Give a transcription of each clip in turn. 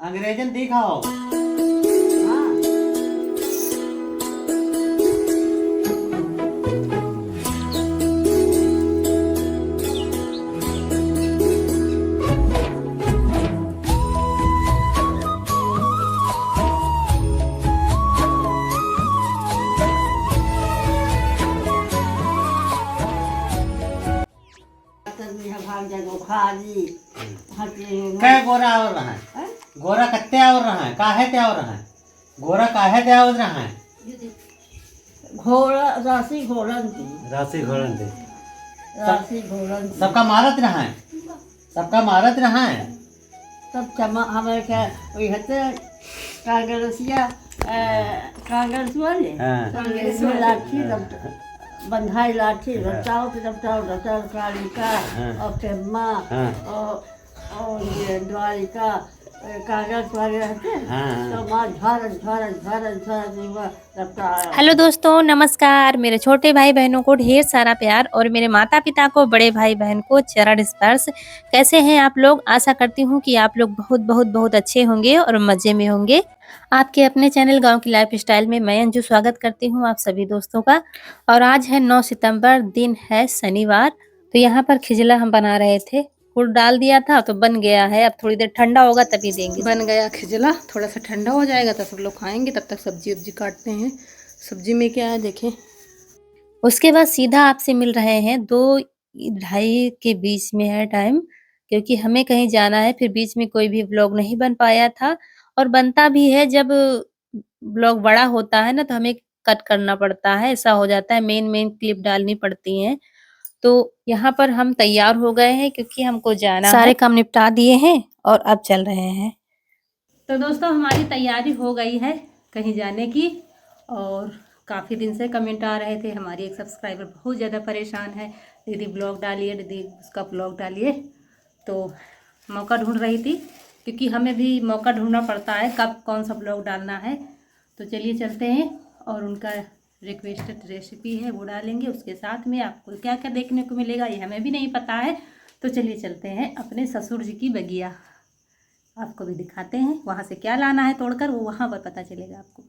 अंग्रेजन दिखाओ। हाँ। भाग जागो खाली क्या गोरा आवर रहा है? गोरा कत्ते आवर रहा है? काहे ते आवर रहा है? गोरा काहे ते आवर रहा है? घोड़ा राशि घोड़न की राशि घोड़न दे। राशि घोड़न की। सबका मारत रहा है, सबका मारत रहा है। तब चमा हमारे क्या वही हते कांग्रेसिया कांग्रेस वाले हाँ। कांग्रेस में लाठी तब बंधाई लाठी रचाओ फिर रचाओ रचाओ कालिका और पेम्मा और ये द्वारिका कागज वाले रहते हैं तो माँ झारन झारन झारन झारन रखता है। हेलो दोस्तों, नमस्कार। मेरे छोटे भाई बहनों को ढेर सारा प्यार और मेरे माता पिता को, बड़े भाई बहन को चरण स्पर्श। कैसे हैं आप लोग? आशा करती हूँ कि आप लोग बहुत बहुत बहुत अच्छे होंगे और मज़े में होंगे। आपके अपने चैनल गांव की लाइफ स्टाइल में मैं अंजू स्वागत करती हूँ आप सभी दोस्तों का। और आज है 9 सितंबर, दिन है शनिवार। तो यहाँ पर खिजला हम बना रहे थे, गुड़ डाल दिया था तो बन गया है। अब थोड़ी देर ठंडा होगा तभी देंगे। बन गया खिजला, थोड़ा सा ठंडा हो जाएगा तो सब लोग खाएंगे। तब तक सब्जी वब्जी काटते हैं। सब्जी में क्या है देखें। उसके बाद सीधा आपसे मिल रहे हैं 2-2:30 के बीच में है टाइम, क्योंकि हमें कहीं जाना है। फिर बीच में कोई भी व्लॉग नहीं बन पाया था और बनता भी है जब व्लॉग बड़ा होता है ना तो हमें कट करना पड़ता है, ऐसा हो जाता है। मेन क्लिप डालनी पड़ती हैं। तो यहाँ पर हम तैयार हो गए हैं क्योंकि हमको जाना है। सारे काम निपटा दिए हैं और अब चल रहे हैं। तो दोस्तों हमारी तैयारी हो गई है कहीं जाने की। और काफ़ी दिन से कमेंट आ रहे थे, हमारी एक सब्सक्राइबर बहुत ज़्यादा परेशान है, दीदी ब्लॉग डालिए, दीदी उसका ब्लॉग डालिए। तो मौका ढूंढ रही थी, क्योंकि हमें भी मौका ढूंढना पड़ता है कब कौन सा ब्लॉग डालना है। तो चलिए चलते हैं और उनका रिक्वेस्टेड रेसिपी है वो डालेंगे। उसके साथ में आपको क्या क्या देखने को मिलेगा ये हमें भी नहीं पता है। तो चलिए चलते हैं अपने ससुर जी की बगिया, आपको भी दिखाते हैं वहाँ से क्या लाना है तोड़कर, वो वहाँ पर पता चलेगा आपको।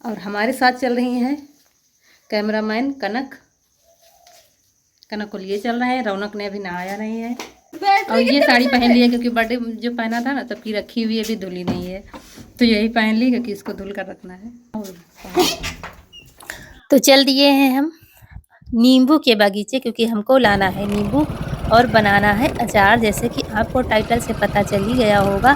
और हमारे साथ चल रही हैं कैमरामैन कनक को लिए चल रहे हैं। रौनक ने अभी नहाया नहीं है और ये साड़ी पहन ली है क्योंकि बर्थडे जो पहना था ना तब की रखी हुई है, अभी धुली नहीं है। तो यही पहन ली क्योंकि इसको धुल कर रखना है। तो चल दिए हैं हम नींबू के बगीचे, क्योंकि हमको लाना है नींबू और बनाना है अचार, जैसे कि आपको टाइटल से पता चल ही गया होगा।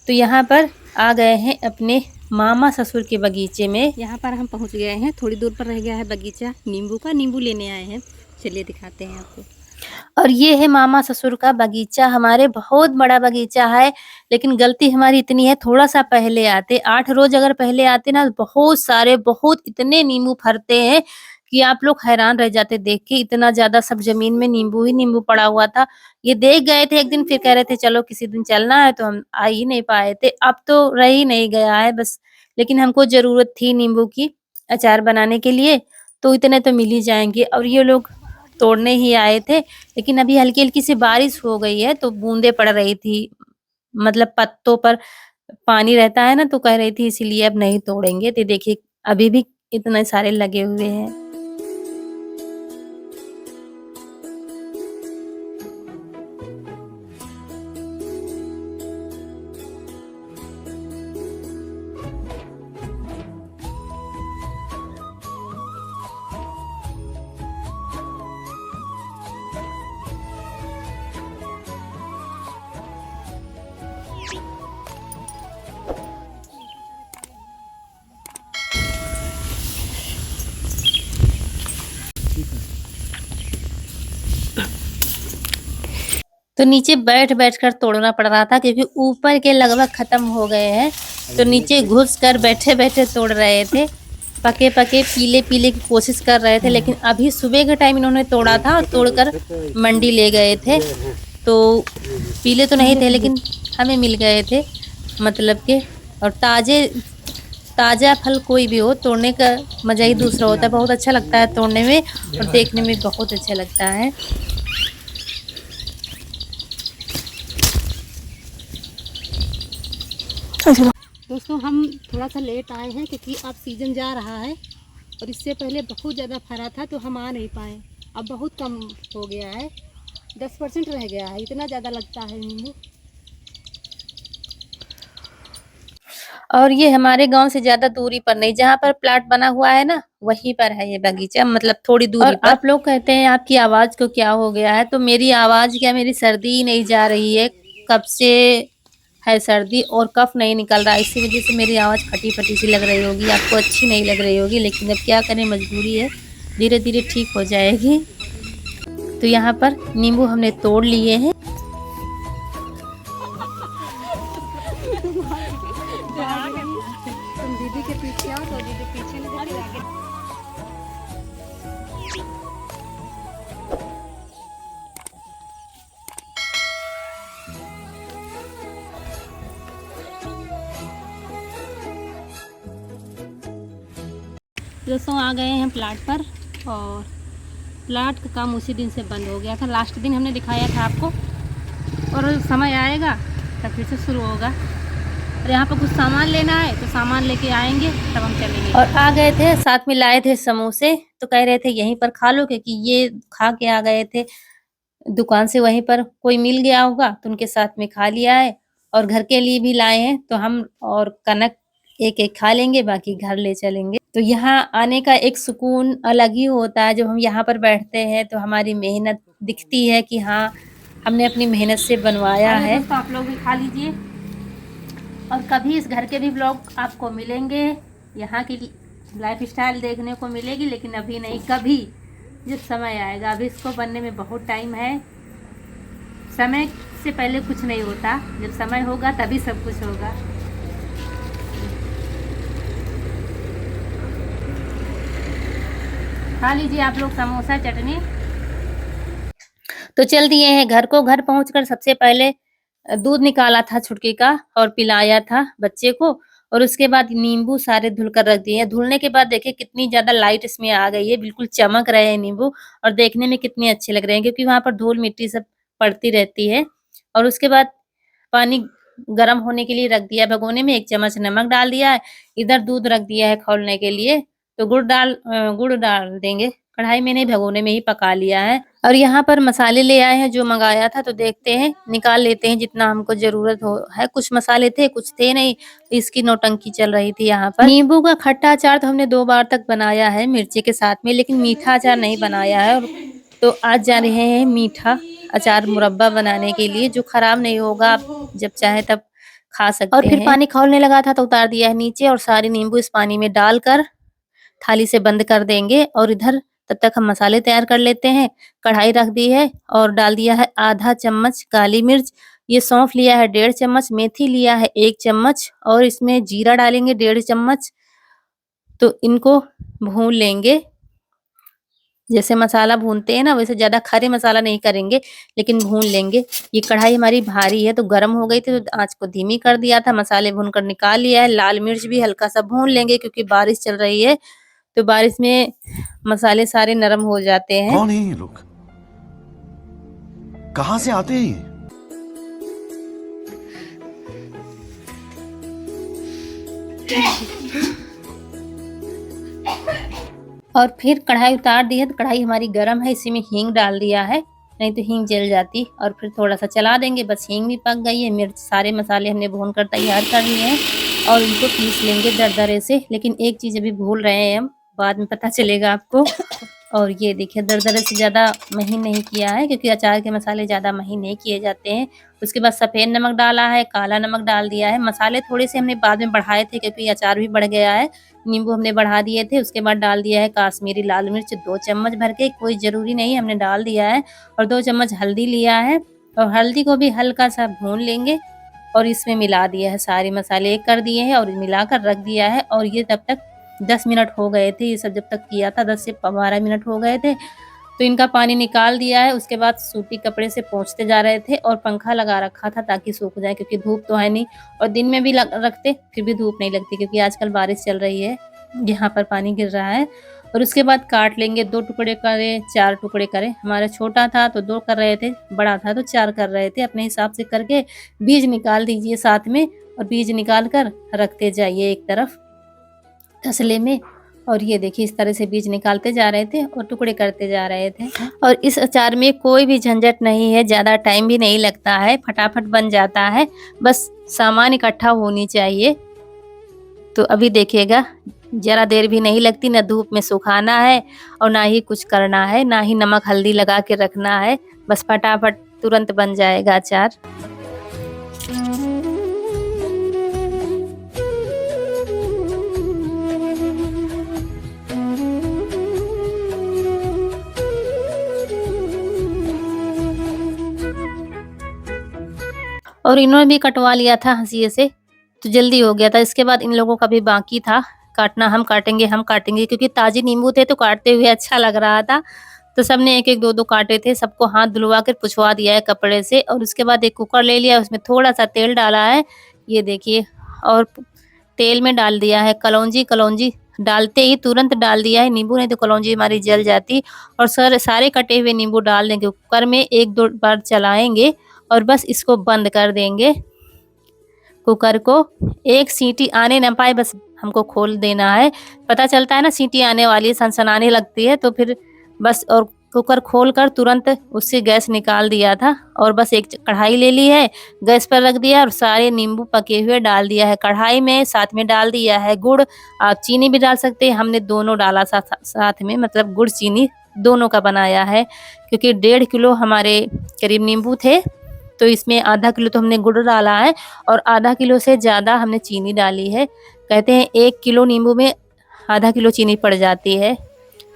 तो यहाँ पर आ गए हैं अपने मामा ससुर के बगीचे में। यहाँ पर हम पहुँच गए हैं, थोड़ी दूर पर रह गया है बगीचा नींबू का। नींबू लेने आए हैं, चलिए दिखाते हैं आपको। और ये है मामा ससुर का बगीचा। हमारे बहुत बड़ा बगीचा है, लेकिन गलती हमारी इतनी है, थोड़ा सा पहले आते, 8 रोज अगर पहले आते ना, बहुत सारे, बहुत इतने नींबू फरते हैं कि आप लोग हैरान रह जाते देख के। इतना ज्यादा सब जमीन में नींबू ही नींबू पड़ा हुआ था। ये देख गए थे एक दिन, फिर कह रहे थे चलो किसी दिन चलना है, तो हम आ ही नहीं पाए थे। अब तो रह ही नहीं गया है बस, लेकिन हमको जरूरत थी नींबू की अचार बनाने के लिए, तो इतने तो मिल ही जाएंगे। और ये लोग तोड़ने ही आए थे, लेकिन अभी हल्की हल्की सी बारिश हो गई है तो बूंदे पड़ रही थी, मतलब पत्तों पर पानी रहता है ना, तो कह रही थी इसीलिए अब नहीं तोड़ेंगे। तो देखिए अभी भी इतने सारे लगे हुए हैं। तो नीचे बैठ कर तोड़ना पड़ रहा था, क्योंकि ऊपर के लगभग खत्म हो गए हैं। तो नीचे घुस कर बैठे तोड़ रहे थे, पके पीले की कोशिश कर रहे थे। लेकिन अभी सुबह के टाइम इन्होंने तोड़ा था और तोड़कर मंडी ले गए थे। तो पीले तो नहीं थे लेकिन हमें मिल गए थे, मतलब के। और ताज़ा फल कोई भी हो, तोड़ने का मज़ा ही दूसरा होता है। बहुत अच्छा लगता है तोड़ने में और देखने में बहुत अच्छा लगता है। दोस्तों हम थोड़ा सा लेट आए हैं क्योंकि अब सीज़न जा रहा है और इससे पहले बहुत ज़्यादा फरा था तो हम आ नहीं पाए। अब बहुत कम हो गया है, 10% रह गया है, इतना ज़्यादा लगता है नींबू। और ये हमारे गांव से ज्यादा दूरी पर नहीं, जहाँ पर प्लाट बना हुआ है ना वहीं पर है ये बगीचा, मतलब थोड़ी दूरी पर। आप लोग कहते हैं आपकी आवाज को क्या हो गया है, तो मेरी आवाज क्या, मेरी सर्दी ही नहीं जा रही है, कब से है सर्दी और कफ नहीं निकल रहा, इसी वजह से मेरी आवाज फटी फटी सी लग रही होगी, आपको अच्छी नहीं लग रही होगी, लेकिन अब क्या करें, मजबूरी है, धीरे धीरे ठीक हो जाएगी। तो यहाँ पर नींबू हमने तोड़ लिए हैं। तुम दीदी के पीछे आओ तो दीदी पीछे नहीं जाती, आगे। दोस्तों आ गए हैं प्लाट पर और प्लाट का काम उसी दिन से बंद हो गया था। लास्ट दिन हमने दिखाया था आपको, और समय आएगा तब फिर से शुरू होगा। और यहाँ पर कुछ सामान लेना है तो सामान लेके आएंगे तब हम चलेंगे। और आ गए थे, साथ में लाए थे समोसे, तो कह रहे थे यहीं पर खा लो, क्योंकि ये खा के आ गए थे दुकान से, वहीं पर कोई मिल गया होगा तो उनके साथ में खा लिया है। और घर के लिए भी लाए हैं, तो हम और कनक एक एक खा लेंगे, बाकी घर ले चलेंगे। तो यहाँ आने का एक सुकून अलग ही होता है। जब हम यहाँ पर बैठते हैं तो हमारी मेहनत दिखती है कि हाँ हमने अपनी मेहनत से बनवाया है। तो आप लोग भी खा लीजिए और कभी इस घर के भी व्लॉग आपको मिलेंगे, यहाँ की लाइफ स्टाइल देखने को मिलेगी, लेकिन अभी नहीं, कभी जब समय आएगा। अभी इसको बनने में बहुत टाइम है, समय से पहले कुछ नहीं होता, जब समय होगा तभी सब कुछ होगा। खा लीजिए आप लोग समोसा चटनी। तो चल दिए हैं घर को। घर पहुंचकर सबसे पहले दूध निकाला था छुटकी का और पिलाया था बच्चे को, और उसके बाद नींबू सारे धुल कर रख दिए हैं। धुलने के बाद देखिए कितनी ज्यादा लाइट इसमें आ गई है, बिल्कुल चमक रहे हैं नींबू, और देखने में कितने अच्छे लग रहे हैं, क्योंकि वहां पर धूल मिट्टी सब पड़ती रहती है। और उसके बाद पानी गर्म होने के लिए रख दिया भगोने में, 1 चम्मच नमक डाल दिया है, इधर दूध रख दिया है खौलने के लिए। तो गुड़ डाल देंगे कढ़ाई में, नहीं भगोने में ही पका लिया है। और यहाँ पर मसाले ले आए हैं जो मंगाया था, तो देखते हैं निकाल लेते हैं जितना हमको जरूरत हो है। कुछ मसाले थे कुछ थे नहीं, इसकी नौटंकी चल रही थी यहाँ पर। नींबू का खट्टा अचार तो हमने 2 बार तक बनाया है मिर्ची के साथ में, लेकिन मीठा अचार नहीं बनाया है। तो आज जा रहे हैं मीठा अचार मुरब्बा बनाने के लिए, जो खराब नहीं होगा, आप जब चाहे तब खा सकते हैं। और फिर पानी खौलने लगा था तो उतार दिया है नीचे, और सारे नींबू इस पानी में डालकर थाली से बंद कर देंगे। और इधर तब तक हम मसाले तैयार कर लेते हैं। कढ़ाई रख दी है और डाल दिया है आधा चम्मच काली मिर्च, ये सौंफ लिया है 1.5 चम्मच, मेथी लिया है 1 चम्मच, और इसमें जीरा डालेंगे 1.5 चम्मच। तो इनको भून लेंगे, जैसे मसाला भूनते हैं ना वैसे, ज्यादा खड़े मसाला नहीं करेंगे, लेकिन भून लेंगे। ये कढ़ाई हमारी भारी है तो गर्म हो गई थी, तो आंच को धीमी कर दिया था, मसाले भून कर निकाल लिया है। लाल मिर्च भी हल्का सा भून लेंगे, क्योंकि बारिश चल रही है तो बारिश में मसाले सारे नरम हो जाते हैं। कौन है ये लोग, कहां से आते हैं ये? और फिर कढ़ाई उतार दी है, तो कढ़ाई हमारी गर्म है, इसी में हींग डाल दिया है, नहीं तो हींग जल जाती। और फिर थोड़ा सा चला देंगे, बस हींग भी पक गई है। मिर्च सारे मसाले हमने भून कर तैयार कर लिए हैं और इनको पीस लेंगे दरदरे से। लेकिन एक चीज अभी भूल रहे हैं हम, बाद में पता चलेगा आपको। और ये देखिए दरदरे से ज्यादा महीन नहीं किया है, क्योंकि अचार के मसाले ज्यादा महीन नहीं किए जाते हैं। उसके बाद सफेद नमक डाला है, काला नमक डाल दिया है। मसाले थोड़े से हमने बाद में बढ़ाए थे, क्योंकि अचार भी बढ़ गया है, नींबू हमने बढ़ा दिए थे। उसके बाद डाल दिया है काश्मीरी लाल मिर्च 2 चम्मच भर के, कोई जरूरी नहीं हमने डाल दिया है। और 2 चम्मच हल्दी लिया है, और हल्दी को भी हल्का सा भून लेंगे। और इसमें मिला दिया है, सारे मसाले एक कर दिए हैं और मिलाकर रख दिया है। और ये तब तक 10 मिनट हो गए थे, ये सब जब तक किया था 10 से 12 मिनट हो गए थे। तो इनका पानी निकाल दिया है। उसके बाद सूती कपड़े से पोंछते जा रहे थे, और पंखा लगा रखा था ताकि सूख जाए, क्योंकि धूप तो है नहीं। और दिन में भी रखते फिर भी धूप नहीं लगती, क्योंकि आजकल बारिश चल रही है, यहाँ पर पानी गिर रहा है। और उसके बाद काट लेंगे, 2 टुकड़े करें 4 टुकड़े करें। हमारा छोटा था तो 2 कर रहे थे, बड़ा था तो 4 कर रहे थे, अपने हिसाब से करके बीज निकाल दीजिए साथ में। और बीज निकाल कर रखते जाइए एक तरफ तसले में। और ये देखिए इस तरह से बीज निकालते जा रहे थे और टुकड़े करते जा रहे थे। और इस अचार में कोई भी झंझट नहीं है, ज़्यादा टाइम भी नहीं लगता है, फटाफट बन जाता है, बस सामान इकट्ठा होनी चाहिए। तो अभी देखिएगा ज़रा देर भी नहीं लगती, ना धूप में सुखाना है और ना ही कुछ करना है, ना ही नमक हल्दी लगा के रखना है, बस फटाफट तुरंत बन जाएगा अचार। और इन्होंने भी कटवा लिया था हंसिए से, तो जल्दी हो गया था। इसके बाद इन लोगों का भी बाकी था काटना, हम काटेंगे क्योंकि ताजे नींबू थे तो काटते हुए अच्छा लग रहा था। तो सबने एक एक दो दो काटे थे, सबको हाथ धुलवा कर पुछवा दिया है कपड़े से। और उसके बाद एक कुकर ले लिया, उसमें थोड़ा सा तेल डाला है, ये देखिए, और तेल में डाल दिया है कलौंजी डालते ही तुरंत डाल दिया है नींबू, नहीं तो कलौंजी हमारी जल जाती। और सारे कटे हुए नींबू डाल देंगे कुकर में, एक दो बार चलाएंगे और बस इसको बंद कर देंगे कुकर को। एक सीटी आने न पाए बस हमको खोल देना है। पता चलता है ना सीटी आने वाली है, सनसनाने लगती है, तो फिर बस और कुकर खोलकर तुरंत उससे गैस निकाल दिया था। और बस एक कढ़ाई ले ली है, गैस पर रख दिया और सारे नींबू पके हुए डाल दिया है कढ़ाई में। साथ में डाल दिया है गुड़, आप चीनी भी डाल सकते हैं, हमने दोनों डाला साथ में, मतलब गुड़ चीनी दोनों का बनाया है। क्योंकि 1.5 किलो हमारे करीब नींबू थे, तो इसमें आधा किलो तो हमने गुड़ डाला है और आधा किलो से ज़्यादा हमने चीनी डाली है। कहते हैं 1 किलो नींबू में आधा किलो चीनी पड़ जाती है।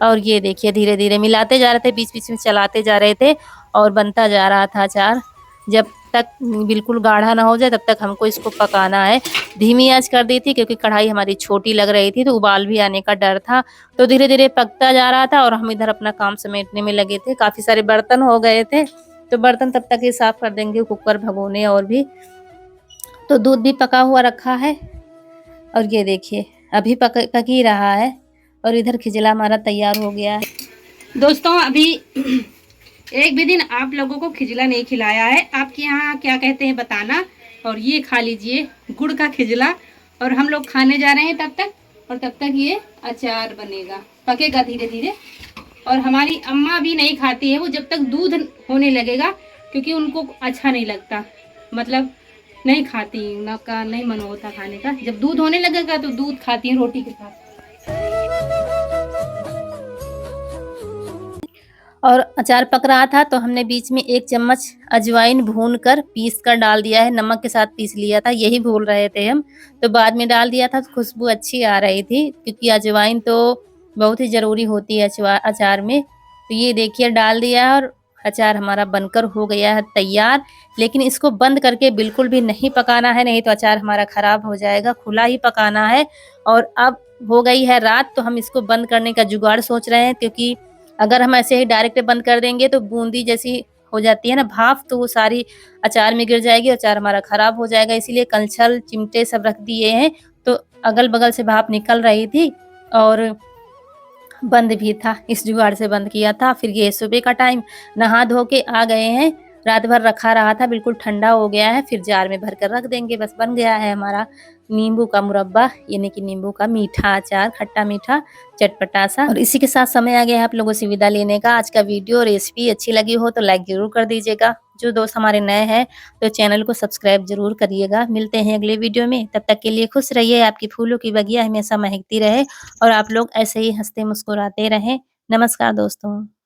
और ये देखिए धीरे धीरे मिलाते जा रहे थे, बीच बीच में चलाते जा रहे थे और बनता जा रहा था अचार। जब तक बिल्कुल गाढ़ा ना हो जाए तब तक हमको इसको पकाना है। धीमी आंच कर दी थी क्योंकि कढ़ाई हमारी छोटी लग रही थी, तो उबाल भी आने का डर था। तो धीरे धीरे पकता जा रहा था और हम इधर अपना काम समेटने में लगे थे। काफ़ी सारे बर्तन हो गए थे, तो बर्तन तब तक ये साफ कर देंगे, कुकर भगोने और भी। तो दूध भी पका हुआ रखा है और ये देखिए अभी पक ही रहा है। और इधर खिजला हमारा तैयार हो गया है। दोस्तों अभी एक भी दिन आप लोगों को खिजला नहीं खिलाया है, आपके यहाँ क्या कहते हैं बताना। और ये खा लीजिए गुड़ का खिजला, और हम लोग खाने जा रहे हैं तब तक, और तब तक ये अचार बनेगा, पकेगा धीरे धीरे। और हमारी अम्मा भी नहीं खाती है वो जब तक दूध होने लगेगा, क्योंकि उनको अच्छा नहीं लगता, मतलब नहीं खाती, उनका नहीं मन होता खाने का। जब दूध होने लगेगा तो दूध खाती है रोटी के साथ। और अचार पक रहा था तो हमने बीच में 1 चम्मच अजवाइन भून कर पीस कर डाल दिया है, नमक के साथ पीस लिया था, यही भूल रहे थे हम, तो बाद में डाल दिया था तो खुशबू अच्छी आ रही थी, क्योंकि अजवाइन तो बहुत ही ज़रूरी होती है अचार में। तो ये देखिए डाल दिया और अचार हमारा बनकर हो गया है तैयार। लेकिन इसको बंद करके बिल्कुल भी नहीं पकाना है, नहीं तो अचार हमारा ख़राब हो जाएगा, खुला ही पकाना है। और अब हो गई है रात, तो हम इसको बंद करने का जुगाड़ सोच रहे हैं, क्योंकि अगर हम ऐसे ही डायरेक्ट बंद कर देंगे तो बूंदी जैसी हो जाती है ना भाप, तो वो सारी अचार में गिर जाएगी, अचार हमारा ख़राब हो जाएगा। इसीलिए कलछल चिमटे सब रख दिए हैं, तो अगल बगल से भाप निकल रही थी और बंद भी था, इस जुगाड़ से बंद किया था। फिर ये सुबह का टाइम, नहा धो के आ गए हैं, रात भर रखा रहा था, बिल्कुल ठंडा हो गया है। फिर जार में भर कर रख देंगे, बस बन गया है हमारा नींबू का मुरब्बा, यानी कि नींबू का मीठा अचार, खट्टा मीठा चटपटा सा। और इसी के साथ समय आ गया है आप लोगों से विदा लेने का। आज का वीडियो रेसिपी अच्छी लगी हो तो लाइक जरूर कर दीजिएगा। जो दोस्त हमारे नए हैं तो चैनल को सब्सक्राइब जरूर करिएगा। मिलते हैं अगले वीडियो में, तब तक के लिए खुश रहिए, आपकी फूलों की बगिया हमेशा महकती रहे और आप लोग ऐसे ही हंसते मुस्कुराते रहें। नमस्कार दोस्तों।